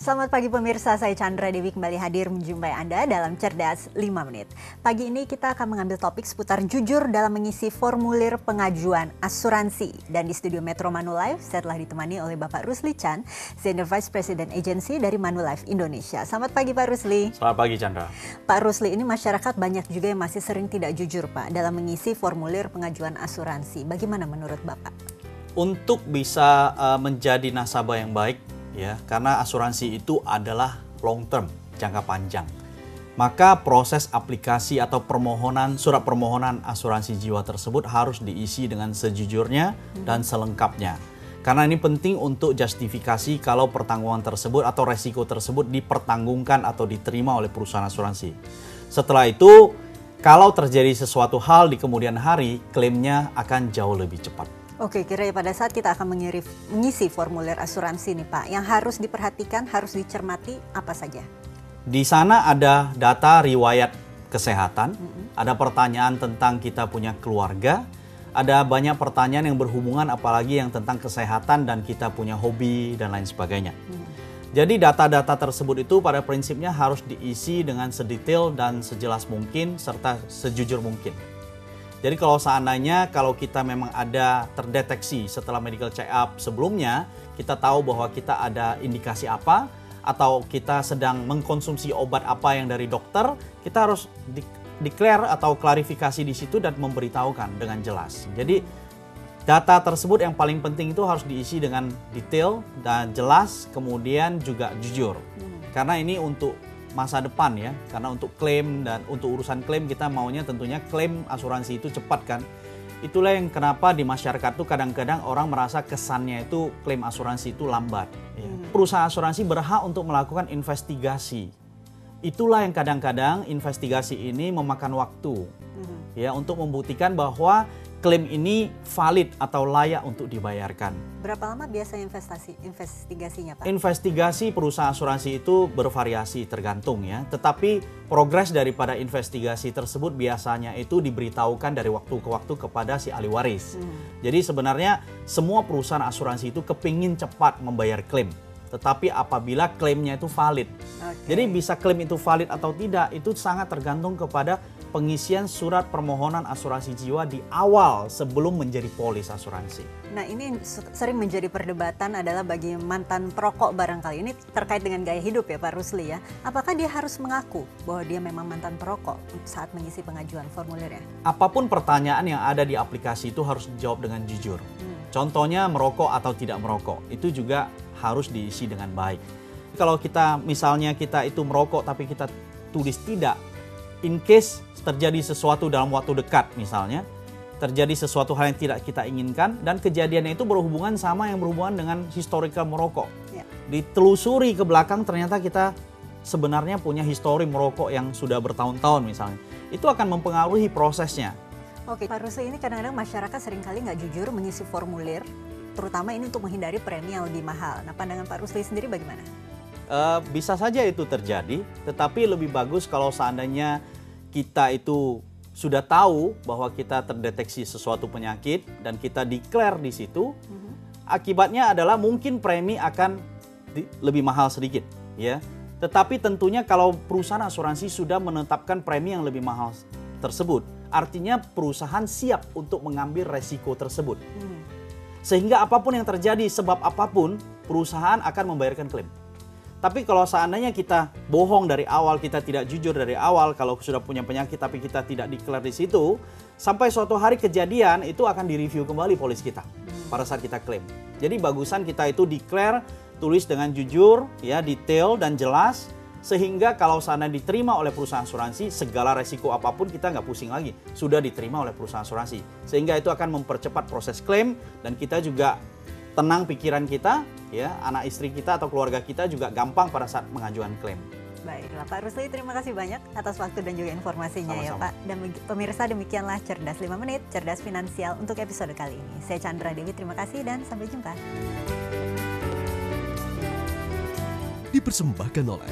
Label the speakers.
Speaker 1: Selamat pagi pemirsa, saya Chandra Dewi kembali hadir menjumpai Anda dalam Cerdas 5 Menit. Pagi ini kita akan mengambil topik seputar jujur dalam mengisi formulir pengajuan asuransi. Dan di studio Metro Manulife, saya telah ditemani oleh Bapak Rusli Chan, Senior Vice President Agency dari Manulife Indonesia. Selamat pagi Pak Rusli.
Speaker 2: Selamat pagi Chandra.
Speaker 1: Pak Rusli, ini masyarakat banyak juga yang masih sering tidak jujur Pak dalam mengisi formulir pengajuan asuransi. Bagaimana menurut Bapak?
Speaker 2: Untuk bisa menjadi nasabah yang baik, ya, karena asuransi itu adalah long term, jangka panjang. Maka proses aplikasi atau surat permohonan asuransi jiwa tersebut harus diisi dengan sejujurnya dan selengkapnya. Karena ini penting untuk justifikasi kalau pertanggungan tersebut atau resiko tersebut dipertanggungkan atau diterima oleh perusahaan asuransi. Setelah itu, kalau terjadi sesuatu hal di kemudian hari, klaimnya akan jauh lebih cepat.
Speaker 1: Oke, kira-kira pada saat kita akan mengisi formulir asuransi nih Pak, yang harus diperhatikan, harus dicermati apa saja?
Speaker 2: Di sana ada data riwayat kesehatan, ada pertanyaan tentang kita punya keluarga, ada banyak pertanyaan yang berhubungan apalagi yang tentang kesehatan dan kita punya hobi dan lain sebagainya. Jadi data-data tersebut itu pada prinsipnya harus diisi dengan sedetail dan sejelas mungkin serta sejujur mungkin. Jadi kalau seandainya kalau kita memang ada terdeteksi setelah medical check up sebelumnya, kita tahu bahwa kita ada indikasi apa atau kita sedang mengkonsumsi obat apa yang dari dokter, kita harus declare atau klarifikasi di situ dan memberitahukan dengan jelas. Jadi data tersebut yang paling penting itu harus diisi dengan detail dan jelas, kemudian juga jujur. Karena ini untuk masa depan ya, karena untuk klaim dan untuk urusan klaim kita maunya tentunya klaim asuransi itu cepat kan. Itulah yang kenapa di masyarakat tuh kadang-kadang orang merasa kesannya itu klaim asuransi itu lambat. Ya. Perusahaan asuransi berhak untuk melakukan investigasi. Itulah yang kadang-kadang investigasi ini memakan waktu ya untuk membuktikan bahwa klaim ini valid atau layak untuk dibayarkan.
Speaker 1: Berapa lama biasanya investigasinya Pak?
Speaker 2: Investigasi perusahaan asuransi itu bervariasi tergantung ya. Tetapi progres daripada investigasi tersebut biasanya itu diberitahukan dari waktu ke waktu kepada si ahli waris. Jadi sebenarnya semua perusahaan asuransi itu kepingin cepat membayar klaim. Tetapi apabila klaimnya itu valid. Jadi bisa klaim itu valid atau tidak itu sangat tergantung kepada pengisian surat permohonan asuransi jiwa di awal sebelum menjadi polis asuransi.
Speaker 1: Nah ini sering menjadi perdebatan adalah bagi mantan perokok barangkali. Ini terkait dengan gaya hidup ya Pak Rusli ya. Apakah dia harus mengaku bahwa dia memang mantan perokok saat mengisi pengajuan formulirnya?
Speaker 2: Apapun pertanyaan yang ada di aplikasi itu harus dijawab dengan jujur. Contohnya merokok atau tidak merokok, itu juga harus diisi dengan baik. Kalau kita misalnya kita itu merokok tapi kita tulis tidak, in case terjadi sesuatu dalam waktu dekat misalnya, terjadi sesuatu hal yang tidak kita inginkan dan kejadiannya itu berhubungan sama yang berhubungan dengan historical merokok. Ditelusuri ke belakang ternyata kita sebenarnya punya histori merokok yang sudah bertahun-tahun misalnya. Itu akan mempengaruhi prosesnya.
Speaker 1: Oke, Pak Rusli, ini kadang-kadang masyarakat seringkali nggak jujur mengisi formulir, terutama ini untuk menghindari premi yang lebih mahal. Nah, pandangan Pak Rusli sendiri bagaimana?
Speaker 2: Bisa saja itu terjadi, tetapi lebih bagus kalau seandainya kita itu sudah tahu bahwa kita terdeteksi sesuatu penyakit dan kita declare di situ, akibatnya adalah mungkin premi akan lebih mahal sedikit, ya. Tetapi tentunya kalau perusahaan asuransi sudah menetapkan premi yang lebih mahal tersebut, artinya perusahaan siap untuk mengambil resiko tersebut. Sehingga apapun yang terjadi, sebab apapun, perusahaan akan membayarkan klaim. Tapi kalau seandainya kita bohong dari awal, kita tidak jujur dari awal, kalau sudah punya penyakit tapi kita tidak declare di situ, sampai suatu hari kejadian itu akan direview kembali polis kita pada saat kita klaim. Jadi bagusan kita itu declare, tulis dengan jujur, ya, detail dan jelas, sehingga kalau seandainya diterima oleh perusahaan asuransi, segala resiko apapun kita nggak pusing lagi, sudah diterima oleh perusahaan asuransi. Sehingga itu akan mempercepat proses klaim dan kita juga tenang pikiran kita, ya, anak istri kita atau keluarga kita juga gampang pada saat mengajukan klaim.
Speaker 1: Baiklah Pak Rusli, terima kasih banyak atas waktu dan juga informasinya. Sama-sama. Ya Pak. Dan pemirsa, demikianlah Cerdas 5 Menit, Cerdas Finansial untuk episode kali ini. Saya Chandra Dewi, terima kasih dan sampai jumpa.
Speaker 3: Dipersembahkan oleh